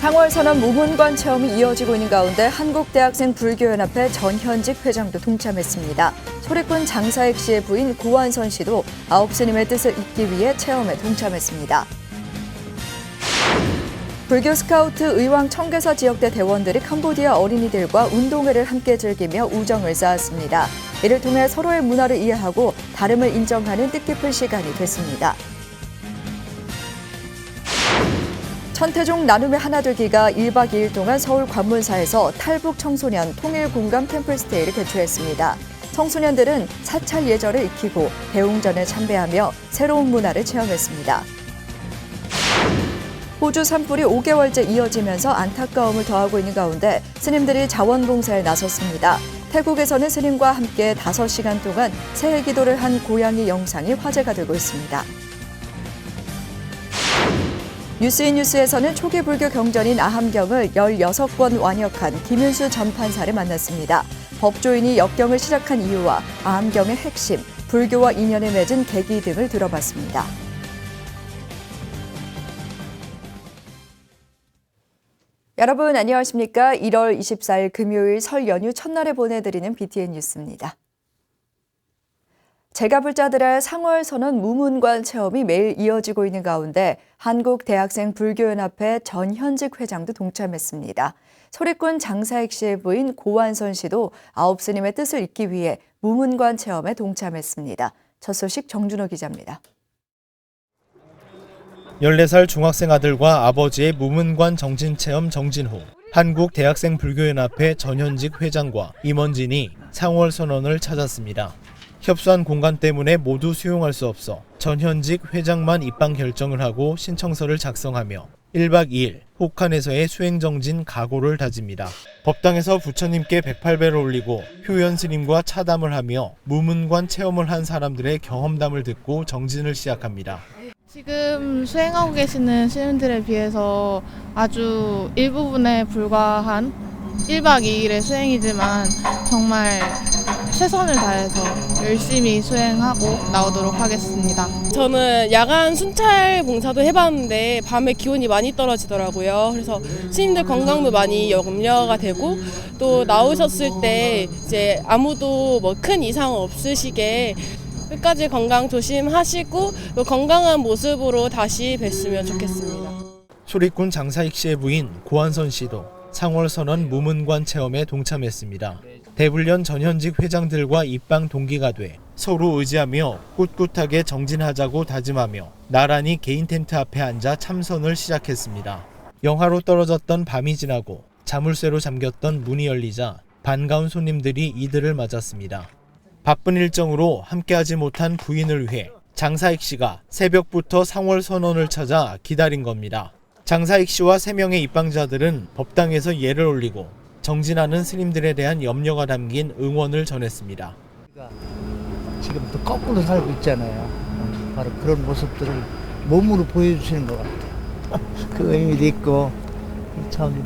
상월선언 무문관 체험이 이어지고 있는 가운데 한국대학생 불교연합회 전현직 회장도 동참했습니다. 소리꾼 장사익 씨의 부인 고완선 씨도 아홉 스님의 뜻을 잇기 위해 체험에 동참했습니다. 불교 스카우트 의왕 청계사 지역대 대원들이 캄보디아 어린이들과 운동회를 함께 즐기며 우정을 쌓았습니다. 이를 통해 서로의 문화를 이해하고 다름을 인정하는 뜻깊은 시간이 됐습니다. 천태종 나눔의 하나되기가 1박 2일 동안 서울 관문사에서 탈북 청소년 통일공감 템플스테이를 개최했습니다. 청소년들은 사찰 예절을 익히고 대웅전에 참배하며 새로운 문화를 체험했습니다. 호주 산불이 5개월째 이어지면서 안타까움을 더하고 있는 가운데 스님들이 자원봉사에 나섰습니다. 태국에서는 스님과 함께 5시간 동안 새해 기도를 한 고양이 영상이 화제가 되고 있습니다. 뉴스인뉴스에서는 초기 불교 경전인 아함경을 16권 완역한 김윤수 전 판사를 만났습니다. 법조인이 역경을 시작한 이유와 아함경의 핵심, 불교와 인연을 맺은 계기 등을 들어봤습니다. 여러분 안녕하십니까? 1월 24일 금요일 설 연휴 첫날에 보내드리는 BTN 뉴스입니다. 제가불자들의 상월선언 무문관 체험이 매일 이어지고 있는 가운데 한국대학생 불교연합회 전현직 회장도 동참했습니다. 소리꾼 장사익 씨의 부인 고완선 씨도 아홉 스님의 뜻을 잇기 위해 무문관 체험에 동참했습니다. 첫 소식 정준호 기자입니다. 14살 중학생 아들과 아버지의 무문관 정진체험 정진호, 한국대학생 불교연합회 전현직 회장과 임원진이 상월선언을 찾았습니다. 협소한 공간 때문에 모두 수용할 수 없어 전현직 회장만 입방 결정을 하고 신청서를 작성하며 1박 2일 혹한에서의 수행정진 각오를 다집니다. 법당에서 부처님께 108배를 올리고 효연 스님과 차담을 하며 무문관 체험을 한 사람들의 경험담을 듣고 정진을 시작합니다. 지금 수행하고 계시는 스님들에 비해서 아주 일부분에 불과한 1박 2일의 수행이지만 정말 최선을 다해서 열심히 수행하고 나오도록 하겠습니다. 저는 야간 순찰 봉사도 해봤는데 밤에 기온이 많이 떨어지더라고요. 그래서 스님들 건강도 많이 염려가 되고 또 나오셨을 때 이제 아무도 뭐 큰 이상 없으시게 끝까지 건강 조심하시고 또 건강한 모습으로 다시 뵀으면 좋겠습니다. 소리꾼 장사익 씨의 부인 고완선 씨도 상월선언 무문관 체험에 동참했습니다. 대불련 전현직 회장들과 입방 동기가 돼 서로 의지하며 꿋꿋하게 정진하자고 다짐하며 나란히 개인 텐트 앞에 앉아 참선을 시작했습니다. 영하로 떨어졌던 밤이 지나고 자물쇠로 잠겼던 문이 열리자 반가운 손님들이 이들을 맞았습니다. 바쁜 일정으로 함께하지 못한 부인을 위해 장사익 씨가 새벽부터 상월선언을 찾아 기다린 겁니다. 장사익 씨와 3명의 입방자들은 법당에서 예를 올리고 정진하는 스님들에 대한 염려가 담긴 응원을 전했습니다. 지금 또 거꾸로 살고 있잖아요. 바로 그런 모습들을 몸으로 보여주시는 것 같아요. 그 의미도 있고 참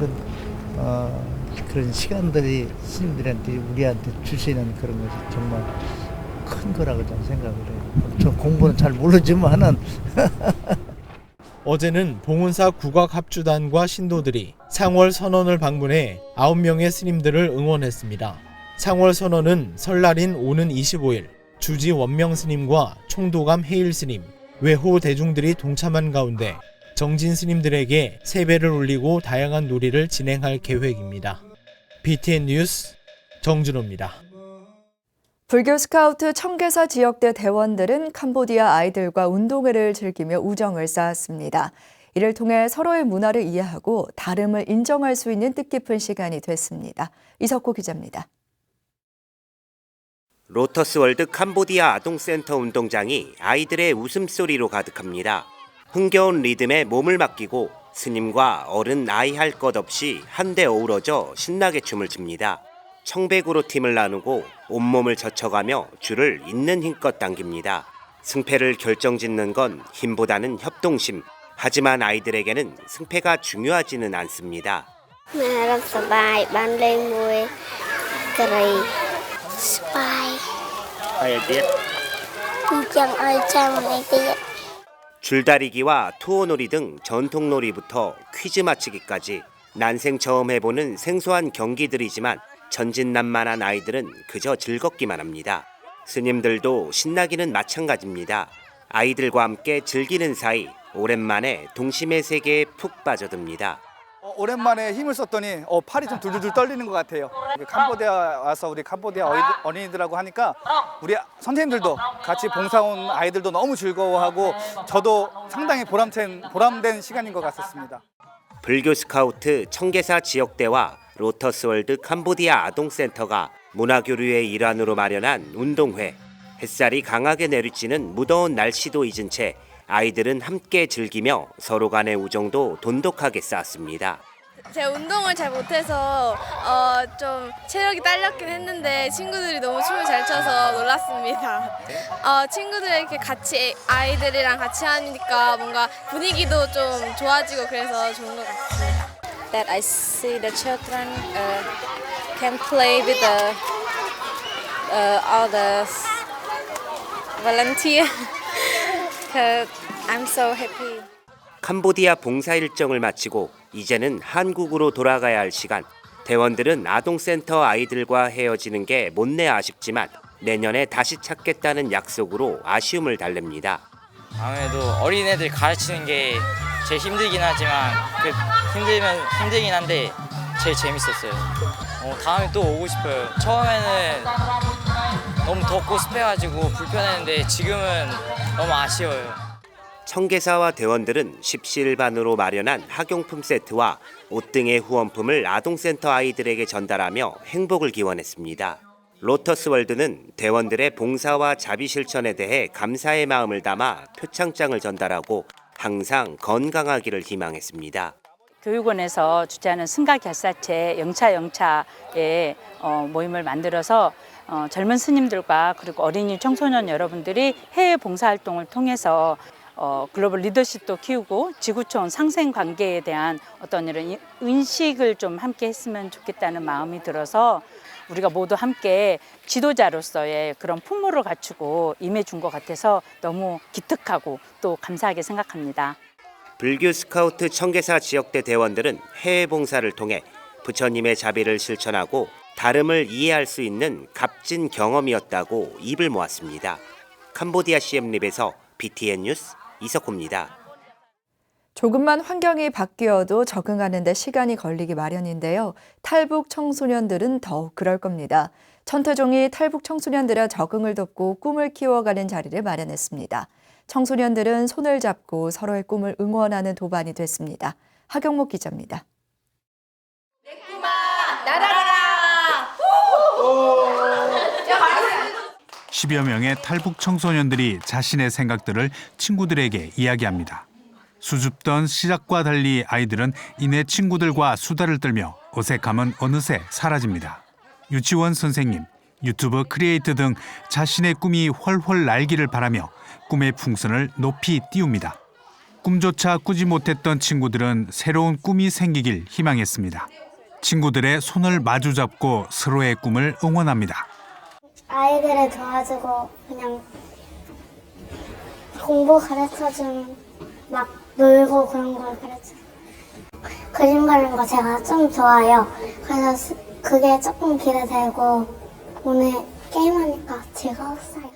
그런 시간들이 스님들한테 우리한테 주시는 그런 것이 정말 큰 거라고 저는 생각을 해요. 저 공부는 잘 모르지만은 어제는 봉은사 국악합주단과 신도들이 상월선언을 방문해 9명의 스님들을 응원했습니다. 상월선언은 설날인 오는 25일 주지 원명 스님과 총도감 해일 스님, 외호 대중들이 동참한 가운데 정진 스님들에게 세배를 올리고 다양한 놀이를 진행할 계획입니다. BTN 뉴스 정준호입니다. 불교 스카우트 청계사 지역대 대원들은 캄보디아 아이들과 운동회를 즐기며 우정을 쌓았습니다. 이를 통해 서로의 문화를 이해하고 다름을 인정할 수 있는 뜻깊은 시간이 됐습니다. 이석호 기자입니다. 로터스월드 캄보디아 아동센터 운동장이 아이들의 웃음소리로 가득합니다. 흥겨운 리듬에 몸을 맡기고 스님과 어른 나이 할 것 없이 한데 어우러져 신나게 춤을 춥니다. 청백으로 팀을 나누고 온몸을 젖혀가며 줄을 있는 힘껏 당깁니다. 승패를 결정짓는 건 힘보다는 협동심. 하지만 아이들에게는 승패가 중요하지는 않습니다. 줄다리기와 투어놀이 등 전통놀이부터 퀴즈 맞히기까지 난생 처음 해보는 생소한 경기들이지만 천진난만한 아이들은 그저 즐겁기만 합니다. 스님들도 신나기는 마찬가지입니다. 아이들과 함께 즐기는 사이 오랜만에 동심의 세계에 푹 빠져듭니다. 오랜만에 힘을 썼더니 팔이 좀 둘둘 떨리는 것 같아요. 캄보디아 와서 우리 캄보디아 어린이들하고 하니까 우리 선생님들도 같이 봉사 온 아이들도 너무 즐거워하고 저도 상당히 보람된 시간인 것 같았습니다. 불교 스카우트 청계사 지역대와 로터스월드 캄보디아 아동센터가 문화교류의 일환으로 마련한 운동회. 햇살이 강하게 내리쬐는 무더운 날씨도 잊은 채 아이들은 함께 즐기며 서로 간의 우정도 돈독하게 쌓았습니다. 제가 운동을 잘 못해서 좀 체력이 딸렸긴 했는데 친구들이 너무 춤을 잘 춰서 놀랐습니다. 친구들 이렇게 같이 아이들이랑 같이 하니까 뭔가 분위기도 좀 좋아지고 그래서 좋은 것 같습니다. That I see the children can play with all the volunteer. I'm so happy. 캄보디아 봉사 일정을 마치고 이제는 한국으로 돌아가야 할 시간. 대원들은 아동센터 아이들과 헤어지는 게 못내 아쉽지만 내년에 다시 찾겠다는 약속으로 아쉬움을 달랩니다. 아무래도 어린애들 가르치는 게 제일 힘들긴 하지만 힘들긴 한데 제일 재밌었어요. 다음에 또 오고 싶어요. 처음에는 너무 덥고 습해가지고 불편했는데 지금은 너무 아쉬워요. 청계사와 대원들은 십시일반으로 마련한 학용품 세트와 옷 등의 후원품을 아동센터 아이들에게 전달하며 행복을 기원했습니다. 로터스월드는 대원들의 봉사와 자비 실천에 대해 감사의 마음을 담아 표창장을 전달하고 항상 건강하기를 희망했습니다. 교육원에서 주최하는 승가결사체 영차의 모임을 만들어서 젊은 스님들과 그리고 어린이 청소년 여러분들이 해외 봉사활동을 통해서 글로벌 리더십도 키우고 지구촌 상생 관계에 대한 어떤 이런 인식을 좀 함께 했으면 좋겠다는 마음이 들어서 우리가 모두 함께 지도자로서의 그런 풍모를 갖추고 임해준 것 같아서 너무 기특하고 또 감사하게 생각합니다. 불교 스카우트 청계사 지역대 대원들은 해외 봉사를 통해 부처님의 자비를 실천하고 다름을 이해할 수 있는 값진 경험이었다고 입을 모았습니다. 캄보디아 시엠립에서 BTN 뉴스 이석호입니다. 조금만 환경이 바뀌어도 적응하는 데 시간이 걸리기 마련인데요. 탈북 청소년들은 더욱 그럴 겁니다. 천태종이 탈북 청소년들의 적응을 돕고 꿈을 키워가는 자리를 마련했습니다. 청소년들은 손을 잡고 서로의 꿈을 응원하는 도반이 됐습니다. 하경목 기자입니다. 내 꿈아 날아라. 10여 명의 탈북 청소년들이 자신의 생각들을 친구들에게 이야기합니다. 수줍던 시작과 달리 아이들은 이내 친구들과 수다를 떨며 어색함은 어느새 사라집니다. 유치원 선생님, 유튜브 크리에이터 등 자신의 꿈이 훨훨 날기를 바라며 꿈의 풍선을 높이 띄웁니다. 꿈조차 꾸지 못했던 친구들은 새로운 꿈이 생기길 희망했습니다. 친구들의 손을 마주잡고 서로의 꿈을 응원합니다. 아이들을 도와주고 그냥 공부 가르쳐주면 막 놀고 그런 걸 가르쳐. 그림 그리는 거 제가 좀 좋아해요. 그래서 그게 조금 기대되고 오늘 게임하니까 즐거웠어요.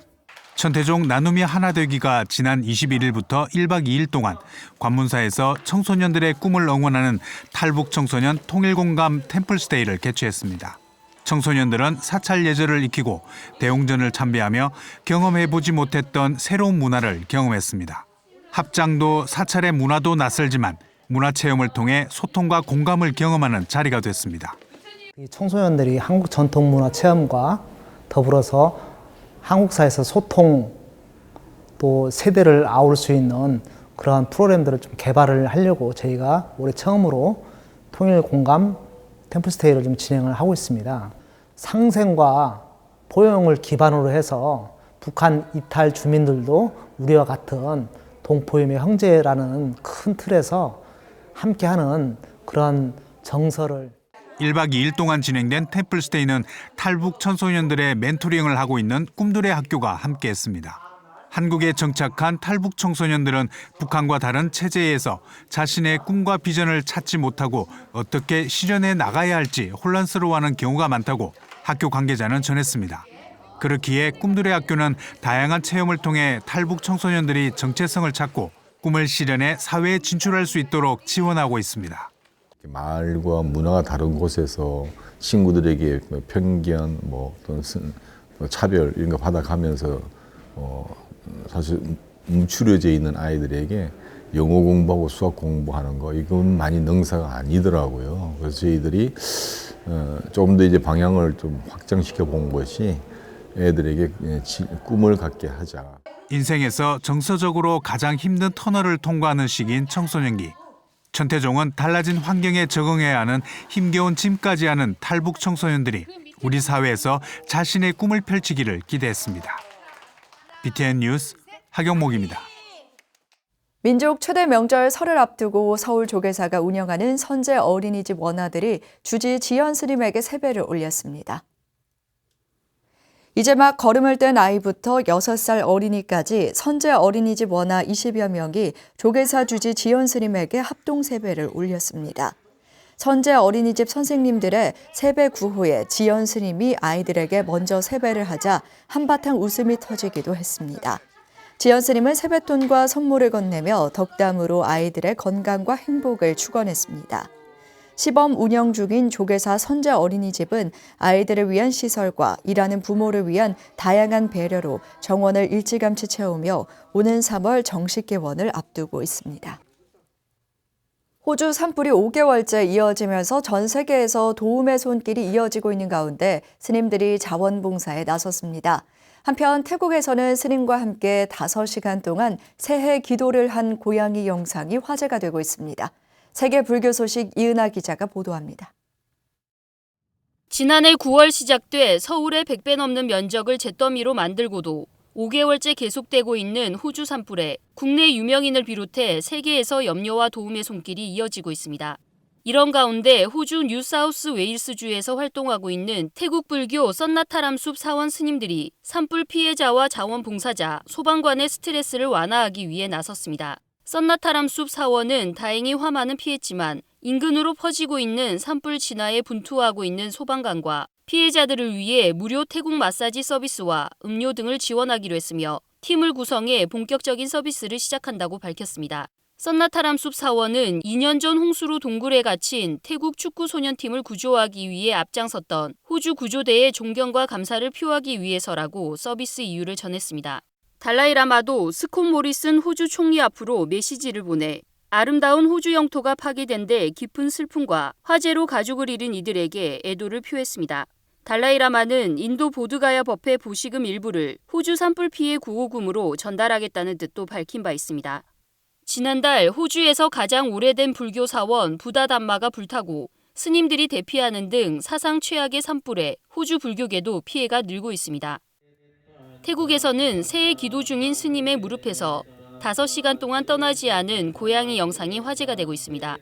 천태종 나눔이 하나 되기가 지난 21일부터 1박 2일 동안 관문사에서 청소년들의 꿈을 응원하는 탈북 청소년 통일공감 템플스테이를 개최했습니다. 청소년들은 사찰 예절을 익히고 대웅전을 참배하며 경험해보지 못했던 새로운 문화를 경험했습니다. 합장도 사찰의 문화도 낯설지만 문화체험을 통해 소통과 공감을 경험하는 자리가 됐습니다. 청소년들이 한국 전통문화 체험과 더불어서 한국사에서 소통 또 세대를 아울 수 있는 그러한 프로그램들을 좀 개발을 하려고 저희가 올해 처음으로 통일공감 템플스테이를 좀 진행을 하고 있습니다. 상생과 포용을 기반으로 해서 북한 이탈 주민들도 우리와 같은 동포임의 형제라는 큰 틀에서 함께하는 그런 정서를 1박 2일 동안 진행된 템플스테이는 탈북 청소년들의 멘토링을 하고 있는 꿈들의 학교가 함께했습니다. 한국에 정착한 탈북 청소년들은 북한과 다른 체제에서 자신의 꿈과 비전을 찾지 못하고 어떻게 실현해 나가야 할지 혼란스러워하는 경우가 많다고 학교 관계자는 전했습니다. 그렇기에 꿈들의 학교는 다양한 체험을 통해 탈북 청소년들이 정체성을 찾고 꿈을 실현해 사회에 진출할 수 있도록 지원하고 있습니다. 말과 문화가 다른 곳에서 친구들에게 편견, 또는 차별 이런 거 받아가면서 사실 움츠려져 있는 아이들에게 영어 공부하고 수학 공부하는 거 이건 많이 능사가 아니더라고요. 그래서 저희들이 조금 더 이제 방향을 좀 확장시켜 본 것이 애들에게 꿈을 갖게 하자. 인생에서 정서적으로 가장 힘든 터널을 통과하는 시기인 청소년기. 천태종은 달라진 환경에 적응해야 하는 힘겨운 짐까지 하는 탈북 청소년들이 우리 사회에서 자신의 꿈을 펼치기를 기대했습니다. BTN 뉴스 하경목입니다. 민족 최대 명절 설을 앞두고 서울 조계사가 운영하는 선제 어린이집 원아들이 주지 지연 스님에게 세배를 올렸습니다. 이제 막 걸음을 뗀 아이부터 6살 어린이까지 선제 어린이집 원아 20여 명이 조계사 주지 지연 스님에게 합동 세배를 올렸습니다. 선제 어린이집 선생님들의 세배 구호에 지연 스님이 아이들에게 먼저 세배를 하자 한바탕 웃음이 터지기도 했습니다. 지연 스님은 세뱃돈과 선물을 건네며 덕담으로 아이들의 건강과 행복을 축원했습니다. 시범 운영 중인 조계사 선제 어린이집은 아이들을 위한 시설과 일하는 부모를 위한 다양한 배려로 정원을 일찌감치 채우며 오는 3월 정식 개원을 앞두고 있습니다. 호주 산불이 5개월째 이어지면서 전 세계에서 도움의 손길이 이어지고 있는 가운데 스님들이 자원봉사에 나섰습니다. 한편 태국에서는 스님과 함께 5시간 동안 새해 기도를 한 고양이 영상이 화제가 되고 있습니다. 세계 불교 소식 이은하 기자가 보도합니다. 지난해 9월 시작돼 서울의 100배 넘는 면적을 잿더미로 만들고도 5개월째 계속되고 있는 호주 산불에 국내 유명인을 비롯해 세계에서 염려와 도움의 손길이 이어지고 있습니다. 이런 가운데 호주 뉴사우스 웨일스주에서 활동하고 있는 태국 불교 썬나타람숲 사원 스님들이 산불 피해자와 자원봉사자, 소방관의 스트레스를 완화하기 위해 나섰습니다. 썬나타람숲 사원은 다행히 화만은 피했지만 인근으로 퍼지고 있는 산불 진화에 분투하고 있는 소방관과 피해자들을 위해 무료 태국 마사지 서비스와 음료 등을 지원하기로 했으며 팀을 구성해 본격적인 서비스를 시작한다고 밝혔습니다. 썬나타람숲 사원은 2년 전 홍수로 동굴에 갇힌 태국 축구 소년팀을 구조하기 위해 앞장섰던 호주 구조대의 존경과 감사를 표하기 위해서라고 서비스 이유를 전했습니다. 달라이라마도 스콧 모리슨 호주 총리 앞으로 메시지를 보내 아름다운 호주 영토가 파괴된 데 깊은 슬픔과 화재로 가족을 잃은 이들에게 애도를 표했습니다. 달라이라마는 인도 보드가야 법회 보시금 일부를 호주 산불 피해 구호금으로 전달하겠다는 뜻도 밝힌 바 있습니다. 지난달 호주에서 가장 오래된 불교 사원 부다담마가 불타고 스님들이 대피하는 등 사상 최악의 산불에 호주 불교계도 피해가 늘고 있습니다. 태국에서는 새해 기도 중인 스님의 무릎에서 5시간 동안 떠나지 않은 고양이 영상이 화제가 되고 있습니다.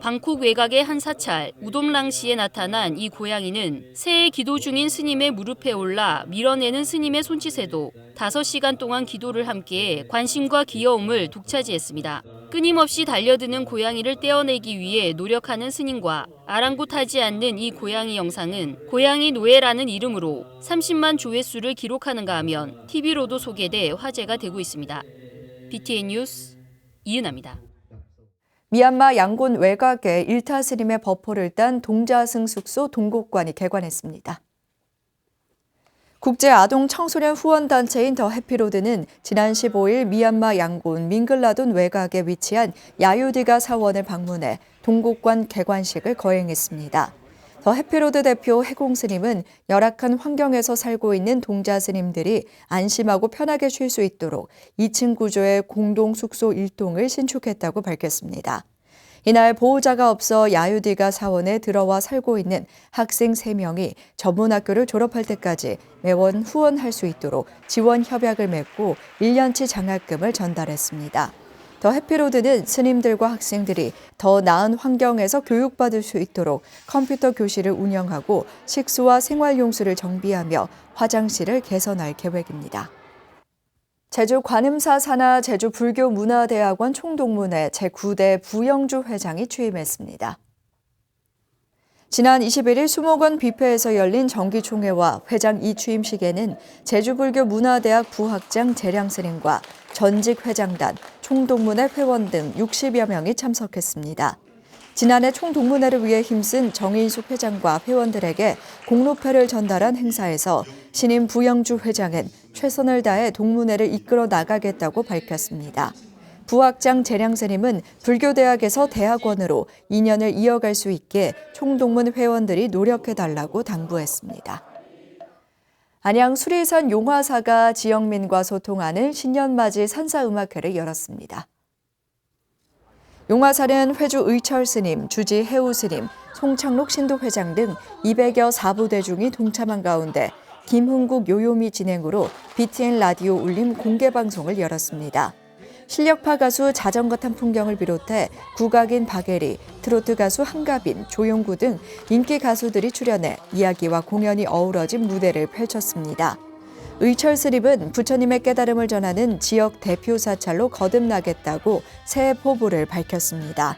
방콕 외곽의 한 사찰 우돔랑시에 나타난 이 고양이는 새해 기도 중인 스님의 무릎에 올라 밀어내는 스님의 손짓에도 5시간 동안 기도를 함께해 관심과 귀여움을 독차지했습니다. 끊임없이 달려드는 고양이를 떼어내기 위해 노력하는 스님과 아랑곳하지 않는 이 고양이 영상은 고양이 노예라는 이름으로 30만 조회수를 기록하는가 하면 TV로도 소개돼 화제가 되고 있습니다. BTN 뉴스 이은하입니다. 미얀마 양곤 외곽에 일타 스님의 버퍼를 딴 동자승 숙소 동곡관이 개관했습니다. 국제 아동 청소년 후원단체인 더 해피로드는 지난 15일 미얀마 양곤 밍글라돈 외곽에 위치한 야유디가 사원을 방문해 동곡관 개관식을 거행했습니다. 더 해피로드 대표 해공 스님은 열악한 환경에서 살고 있는 동자 스님들이 안심하고 편하게 쉴 수 있도록 2층 구조의 공동 숙소 1동을 신축했다고 밝혔습니다. 이날 보호자가 없어 야유디가 사원에 들어와 살고 있는 학생 3명이 전문학교를 졸업할 때까지 매월 후원할 수 있도록 지원 협약을 맺고 1년치 장학금을 전달했습니다. 더 해피로드는 스님들과 학생들이 더 나은 환경에서 교육받을 수 있도록 컴퓨터 교실을 운영하고 식수와 생활용수를 정비하며 화장실을 개선할 계획입니다. 제주 관음사 산하 제주불교문화대학원 총동문회 제9대 부영주 회장이 취임했습니다. 지난 21일 수목원 뷔페에서 열린 정기총회와 회장 이취임식에는 제주불교문화대학 부학장 재량스님과 전직 회장단, 총동문회 회원 등 60여 명이 참석했습니다. 지난해 총동문회를 위해 힘쓴 정인숙 회장과 회원들에게 공로패를 전달한 행사에서 신임 부영주 회장은 최선을 다해 동문회를 이끌어 나가겠다고 밝혔습니다. 부학장 재량스님은 불교대학에서 대학원으로 인연을 이어갈 수 있게 총동문 회원들이 노력해달라고 당부했습니다. 안양 수리산 용화사가 지역민과 소통하는 신년맞이 산사음악회를 열었습니다. 용화사는 회주 의철 스님, 주지 해우 스님, 송창록 신도회장 등 200여 사부대중이 동참한 가운데 김흥국 요요미 진행으로 BTN 라디오 울림 공개방송을 열었습니다. 실력파 가수 자전거 탄 풍경을 비롯해 국악인 박예리, 트로트 가수 한가빈, 조용구 등 인기 가수들이 출연해 이야기와 공연이 어우러진 무대를 펼쳤습니다. 의철 스님은 부처님의 깨달음을 전하는 지역 대표 사찰로 거듭나겠다고 새해 포부를 밝혔습니다.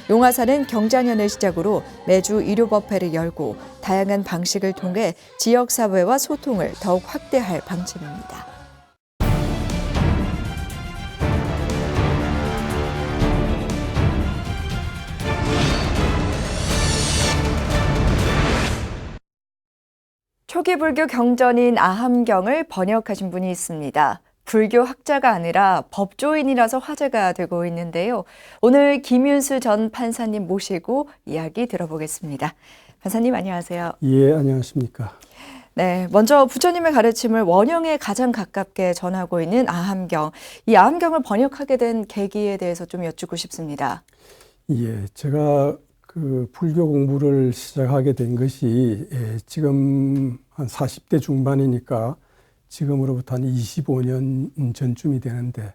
용화사는 경자년을 시작으로 매주 일요법회를 열고 다양한 방식을 통해 지역사회와 소통을 더욱 확대할 방침입니다. 초기 불교 경전인 아함경을 번역하신 분이 있습니다. 불교 학자가 아니라 법조인이라서 화제가 되고 있는데요. 오늘 김윤수 전 판사님 모시고 이야기 들어보겠습니다. 판사님 안녕하세요. 예, 안녕하십니까. 네, 먼저 부처님의 가르침을 원형에 가장 가깝게 전하고 있는 아함경. 이 아함경을 번역하게 된 계기에 대해서 좀 여쭙고 싶습니다. 예, 제가 불교 공부를 시작하게 된 것이 지금 한 40대 중반이니까 지금으로부터 한 25년 전쯤이 되는데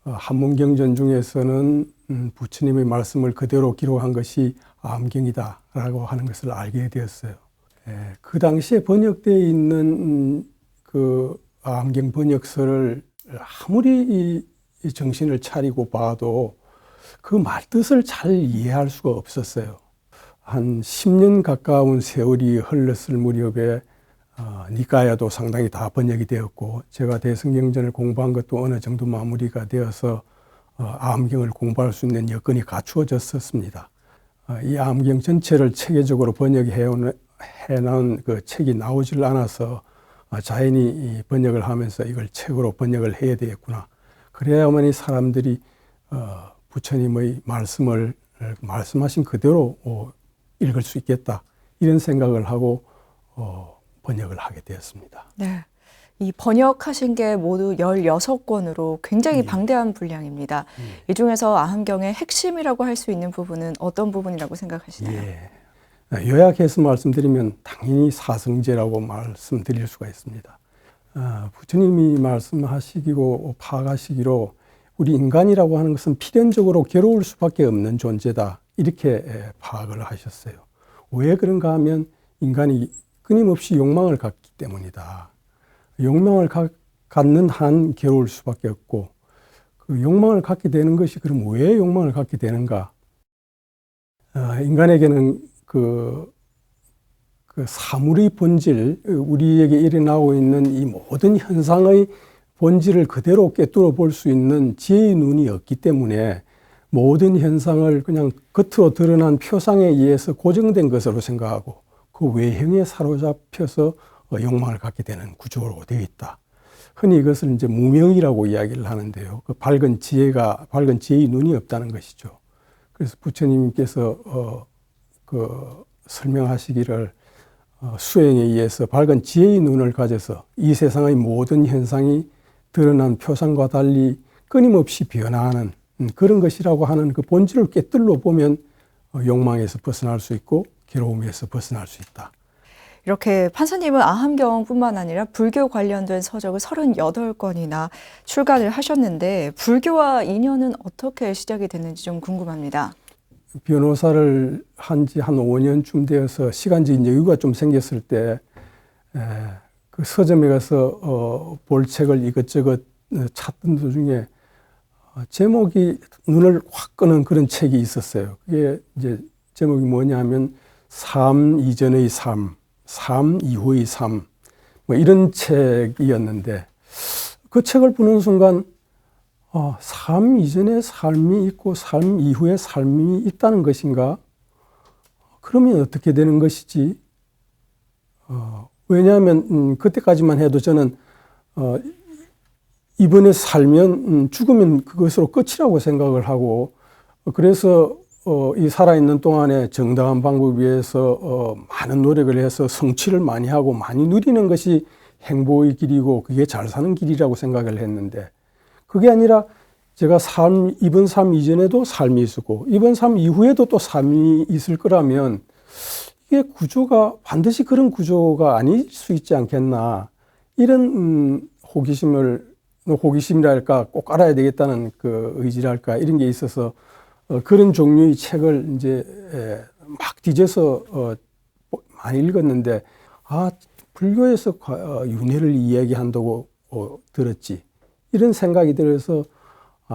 한문경전 중에서는 부처님의 말씀을 그대로 기록한 것이 아함경이다라고 하는 것을 알게 되었어요. 그 당시에 번역되어 있는 그 아함경 번역서를 아무리 이 정신을 차리고 봐도 그 말뜻을 잘 이해할 수가 없었어요. 한 10년 가까운 세월이 흘렀을 무렵에 니까야도 상당히 다 번역이 되었고 제가 대승경전을 공부한 것도 어느 정도 마무리가 되어서 아함경을 공부할 수 있는 여건이 갖추어졌었습니다. 이 아함경 전체를 체계적으로 번역해 놓은 그 책이 나오질 않아서 자연히 번역을 하면서 이걸 책으로 번역을 해야 되겠구나. 그래야만이 사람들이 부처님의 말씀을 말씀하신 그대로 읽을 수 있겠다. 이런 생각을 하고 번역을 하게 되었습니다. 네, 이 번역하신 게 모두 16권으로 굉장히 방대한 분량입니다. 이 중에서 아함경의 핵심이라고 할 수 있는 부분은 어떤 부분이라고 생각하시나요? 예. 요약해서 말씀드리면 당연히 사성제라고 말씀드릴 수가 있습니다. 부처님이 말씀하시기고 파악하시기로 우리 인간이라고 하는 것은 필연적으로 괴로울 수밖에 없는 존재다. 이렇게 파악을 하셨어요. 왜 그런가 하면 인간이 끊임없이 욕망을 갖기 때문이다. 욕망을 갖는 한 괴로울 수밖에 없고 그 욕망을 갖게 되는 것이 그럼 왜 욕망을 갖게 되는가? 인간에게는 그 사물의 본질, 우리에게 일어나고 있는 이 모든 현상의 본질을 그대로 꿰뚫어 볼 수 있는 지혜의 눈이 없기 때문에 모든 현상을 그냥 겉으로 드러난 표상에 의해서 고정된 것으로 생각하고 그 외형에 사로잡혀서 욕망을 갖게 되는 구조로 되어 있다. 흔히 이것을 이제 무명이라고 이야기를 하는데요. 그 밝은 지혜의 눈이 없다는 것이죠. 그래서 부처님께서 설명하시기를 수행에 의해서 밝은 지혜의 눈을 가져서 이 세상의 모든 현상이 드러난 표상과 달리 끊임없이 변화하는 그런 것이라고 하는 그 본질을 꿰뚫러 보면 욕망에서 벗어날 수 있고 괴로움에서 벗어날 수 있다. 이렇게 판사님은 아함경뿐만 아니라 불교 관련된 서적을 38권이나 출간을 하셨는데 불교와 인연은 어떻게 시작이 됐는지 좀 궁금합니다. 변호사를 한 지 한 5년쯤 되어서 시간적인 여유가 좀 생겼을 때 그 서점에 가서 볼 책을 이것저것 찾던 도중에 제목이 눈을 확 끄는 그런 책이 있었어요. 그게 이제 제목이 뭐냐면 삶 이전의 삶, 삶 이후의 삶, 뭐 이런 책이었는데 그 책을 보는 순간 삶 이전의 삶이 있고 삶 이후의 삶이 있다는 것인가? 그러면 어떻게 되는 것이지? 왜냐하면 그때까지만 해도 저는 이번에 살면 죽으면 그것으로 끝이라고 생각을 하고 그래서 이 살아있는 동안에 정당한 방법에 의해서 많은 노력을 해서 성취를 많이 하고 많이 누리는 것이 행복의 길이고 그게 잘 사는 길이라고 생각을 했는데 그게 아니라 제가 이번 삶 이전에도 삶이 있었고 이번 삶 이후에도 또 삶이 있을 거라면 이게 구조가 반드시 그런 구조가 아닐 수 있지 않겠나 이런 호기심이랄까 꼭 알아야 되겠다는 그 의지랄까 이런 게 있어서 그런 종류의 책을 이제 막 뒤져서 많이 읽었는데 불교에서 윤회를 이야기한다고 들었지 이런 생각이 들어서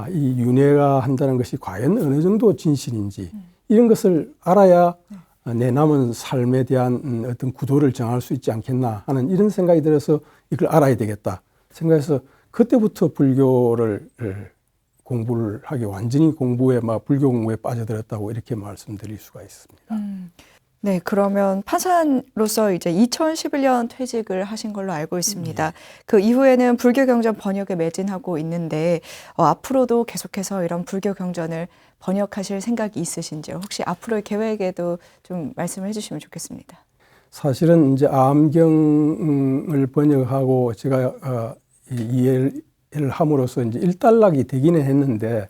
이 윤회가 한다는 것이 과연 어느 정도 진실인지 이런 것을 알아야 내 남은 삶에 대한 어떤 구도를 정할 수 있지 않겠나 하는 이런 생각이 들어서 이걸 알아야 되겠다 생각해서 그때부터 불교를 공부를 하게 완전히 불교 공부에 빠져들었다고 이렇게 말씀드릴 수가 있습니다. 네, 그러면 파산로서 이제 2011년 퇴직을 하신 걸로 알고 있습니다. 그 이후에는 불교 경전 번역에 매진하고 있는데 앞으로도 계속해서 이런 불교 경전을 번역하실 생각이 있으신지요? 혹시 앞으로의 계획에도 좀 말씀을 해주시면 좋겠습니다. 사실은 이제 암경을 번역하고 제가 이해를 함으로써 이제 일단락이 되기는 했는데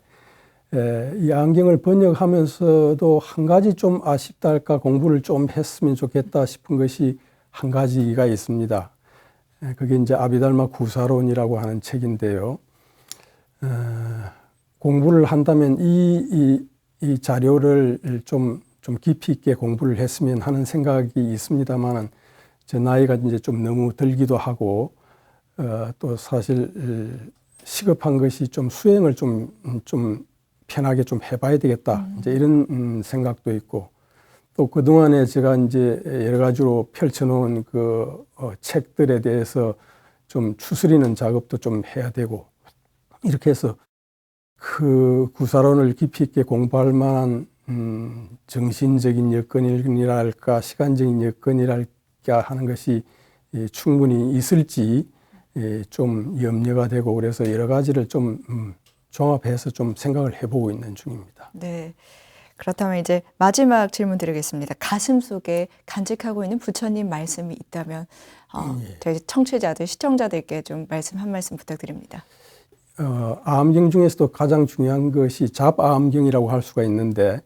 이 암경을 번역하면서도 한 가지 좀 아쉽다 할까 공부를 좀 했으면 좋겠다 싶은 것이 한 가지가 있습니다. 그게 이제 아비달마 구사론이라고 하는 책인데요. 공부를 한다면 이 자료를 좀 깊이 있게 공부를 했으면 하는 생각이 있습니다만은 제 나이가 이제 좀 너무 들기도 하고 또 사실 시급한 것이 좀 수행을 좀 편하게 좀 해봐야 되겠다. 이제 이런 생각도 있고 또 그동안에 제가 이제 여러 가지로 펼쳐놓은 그 책들에 대해서 좀 추스리는 작업도 좀 해야 되고 이렇게 해서 그 구사론을 깊이 있게 공부할 만한 정신적인 여건이랄까 시간적인 여건이랄까 하는 것이 충분히 있을지 좀 염려가 되고 그래서 여러 가지를 좀 종합해서 좀 생각을 해보고 있는 중입니다. 네. 그렇다면 이제 마지막 질문 드리겠습니다. 가슴 속에 간직하고 있는 부처님 말씀이 있다면 저희 청취자들, 시청자들께 좀 말씀 한 말씀 부탁드립니다. 아함경 중에서도 가장 중요한 것이 잡아함경이라고 할 수가 있는데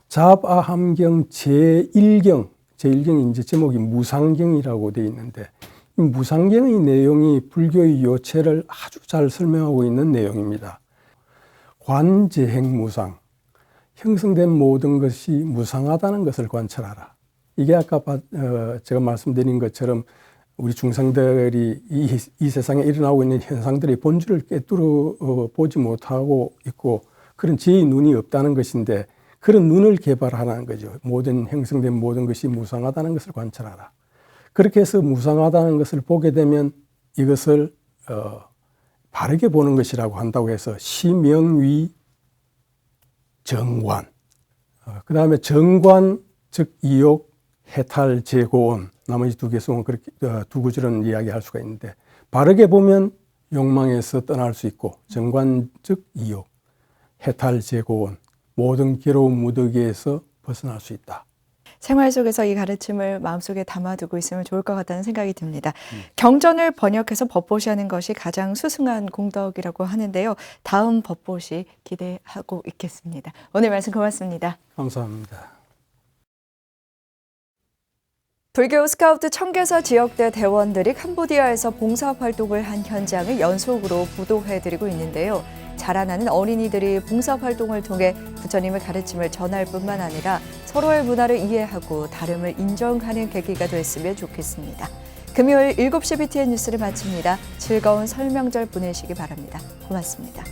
잡아함경 제1경이 이제 제목이 무상경이라고 되어 있는데 이 무상경의 내용이 불교의 요체를 아주 잘 설명하고 있는 내용입니다. 관재행무상, 형성된 모든 것이 무상하다는 것을 관찰하라. 이게 아까 제가 말씀드린 것처럼 우리 중생들이 이 세상에 일어나고 있는 현상들의 본질을 꿰뚫어 보지 못하고 있고 그런 제 눈이 없다는 것인데 그런 눈을 개발하라는 거죠. 모든 형성된 모든 것이 무상하다는 것을 관찰하라. 그렇게 해서 무상하다는 것을 보게 되면 이것을 바르게 보는 것이라고 한다고 해서 시명위 정관, 그 다음에 정관 즉 이욕, 해탈, 재고온 나머지 두 개성은 그렇게 두 구절은 이야기할 수가 있는데 바르게 보면 욕망에서 떠날 수 있고 정관 즉 이욕, 해탈, 재고온 모든 괴로운 무더기에서 벗어날 수 있다. 생활 속에서 이 가르침을 마음속에 담아두고 있으면 좋을 것 같다는 생각이 듭니다. 경전을 번역해서 법보시하는 것이 가장 수승한 공덕이라고 하는데요. 다음 법보시 기대하고 있겠습니다. 오늘 말씀 고맙습니다. 감사합니다. 불교 스카우트 청계사 지역대 대원들이 캄보디아에서 봉사활동을 한 현장을 연속으로 보도해드리고 있는데요. 자라나는 어린이들이 봉사활동을 통해 부처님의 가르침을 전할 뿐만 아니라 서로의 문화를 이해하고 다름을 인정하는 계기가 됐으면 좋겠습니다. 금요일 7시 BTN 뉴스를 마칩니다. 즐거운 설명절 보내시기 바랍니다. 고맙습니다.